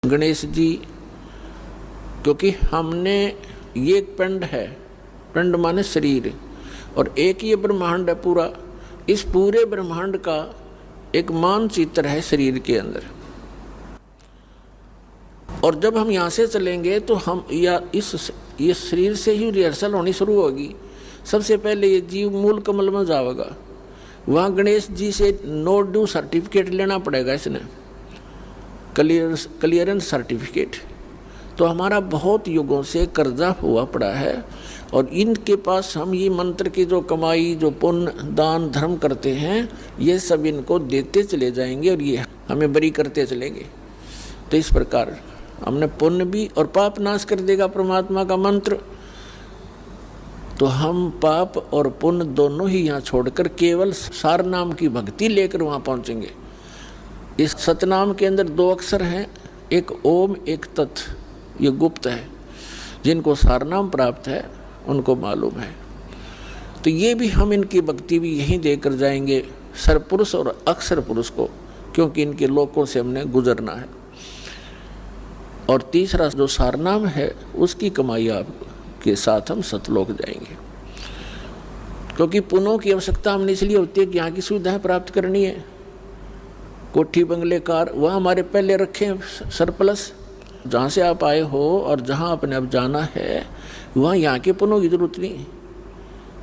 गणेश जी, क्योंकि हमने ये एक पिंड है, पिंड माने शरीर, और एक ये ब्रह्मांड है पूरा। इस पूरे ब्रह्मांड का एक मानचित्र है शरीर के अंदर। और जब हम यहाँ से चलेंगे तो हम ये शरीर से ही रिहर्सल होनी शुरू होगी। सबसे पहले ये जीव मूल कमल में जाएगा, वहाँ गणेश जी से नो ड्यू सर्टिफिकेट लेना पड़ेगा, इसने क्लियरेंस सर्टिफिकेट। तो हमारा बहुत युगों से कर्जा हुआ पड़ा है, और इनके पास हम ये मंत्र की जो कमाई, जो पुण्य दान धर्म करते हैं, ये सब इनको देते चले जाएंगे और ये हमें बरी करते चलेंगे। तो इस प्रकार हमने पुण्य भी और पाप नाश कर देगा परमात्मा का मंत्र। तो हम पाप और पुण्य दोनों ही यहाँ छोड़कर केवल सार नाम की भक्ति लेकर वहाँ पहुँचेंगे। इस सतनाम के अंदर 2 अक्षर हैं, एक ओम एक तत्, ये गुप्त है। जिनको सार नाम प्राप्त है उनको मालूम है। तो ये भी हम इनकी भक्ति भी यहीं देकर जाएंगे, सरपुरुष और अक्षर पुरुष को, क्योंकि इनके लोकों से हमने गुजरना है। और तीसरा जो सारनाम है उसकी कमाई आपके साथ हम सतलोक जाएंगे, क्योंकि पुण्यों की आवश्यकता हमने इसलिए होती है कि यहाँ की सुविधाएं प्राप्त करनी है। कोठी बंगले कार वह हमारे पहले रखे सरप्लस, जहाँ से आप आए हो और जहाँ आपने अब जाना है वहाँ यहाँ के पुण्यों की जरूरत नहीं।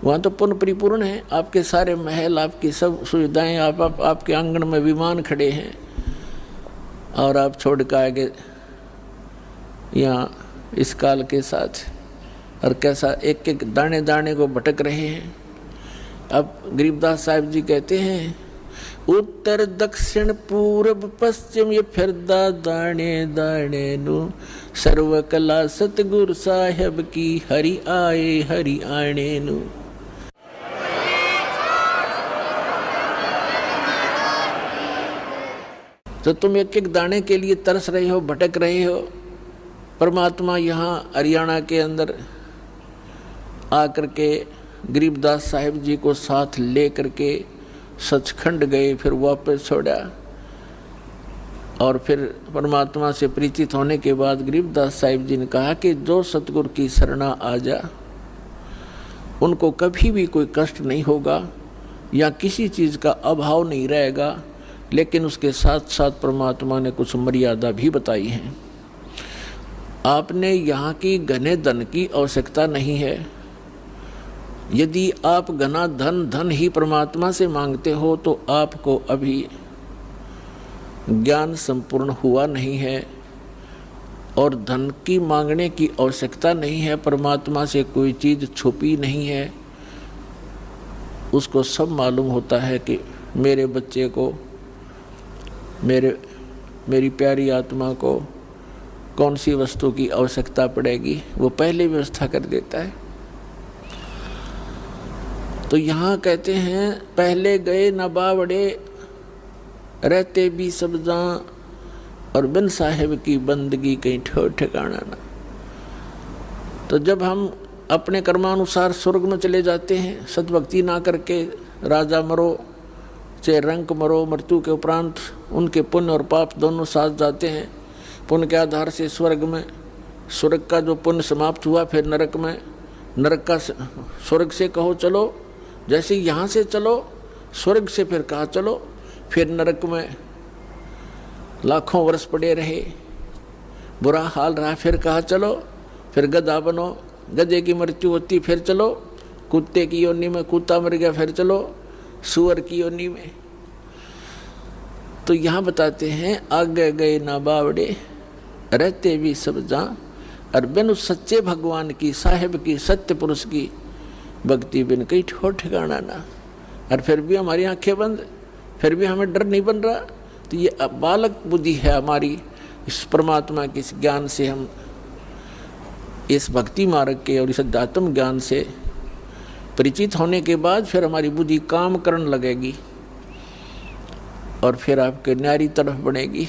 वहाँ तो पुण्य परिपूर्ण है, आपके सारे महल, आपकी सब सुविधाएं, आपके आंगन में विमान खड़े हैं, और आप छोड़ कर आगे यहाँ इस काल के साथ और कैसा एक एक दाने दाने को भटक रहे हैं। अब गरीबदास साहिब जी कहते हैं, उत्तर दक्षिण पूर्व पश्चिम ये फिरदा दाने दाने नु, सर्व कला सतगुरु साहेब की हरि आए हरि आने नु। तो तुम एक एक दाने के लिए तरस रहे हो, भटक रहे हो। परमात्मा यहाँ हरियाणा के अंदर आकर के गरीबदास साहिब जी को साथ ले करके सचखंड गए, फिर वापस छोड़ा, और फिर परमात्मा से परिचित होने के बाद गरीबदास साहिब जी ने कहा कि जो सतगुरु की शरणा आ जा उनको कभी भी कोई कष्ट नहीं होगा या किसी चीज़ का अभाव नहीं रहेगा। लेकिन उसके साथ साथ परमात्मा ने कुछ मर्यादा भी बताई है। आपने यहाँ की घने धन की आवश्यकता नहीं है। यदि आप घना धन ही परमात्मा से मांगते हो तो आपको अभी ज्ञान संपूर्ण हुआ नहीं है, और धन की मांगने की आवश्यकता नहीं है। परमात्मा से कोई चीज़ छुपी नहीं है, उसको सब मालूम होता है कि मेरे बच्चे को, मेरी प्यारी आत्मा को कौन सी वस्तु की आवश्यकता पड़ेगी, वो पहले व्यवस्था कर देता है। तो यहाँ कहते हैं, पहले गए न बावड़े रहते भी सब जहाँ, और बिन साहेब की बंदगी कहीं ठो ठिकाना ना। तो जब हम अपने कर्मानुसार स्वर्ग में चले जाते हैं, सद्भक्ति ना करके राजा मरो चाहे रंक मरो, मृत्यु के उपरांत उनके पुण्य और पाप दोनों साथ जाते हैं। पुण्य के आधार से स्वर्ग में, स्वर्ग का जो पुण्य समाप्त हुआ फिर नरक में, नरक का स्वर्ग से कहो चलो, जैसे यहाँ से चलो स्वर्ग से फिर कहा चलो, फिर नरक में लाखों वर्ष पड़े रहे, बुरा हाल रहा, फिर कहा चलो, फिर गधा बनो, गधे की मृत्यु होती फिर चलो, कुत्ते की योनि में कुत्ता मर गया फिर चलो, सुअर की योनि में। तो यहाँ बताते हैं, आगे गए ना बावड़े रहते भी सब जहाँ, और बिन उस सच्चे भगवान की, साहेब की, सत्य पुरुष की भक्ति बिन कहीं ठो ठिकाना ना। और फिर भी हमारी आंखें बंद, फिर भी हमें डर नहीं बन रहा। तो ये बालक बुद्धि है हमारी। इस परमात्मा के इस ज्ञान से, हम इस भक्ति मार्ग के और इस अध्यात्म ज्ञान से परिचित होने के बाद फिर हमारी बुद्धि काम करने लगेगी, और फिर आपके न्यारी तरफ बढ़ेगी।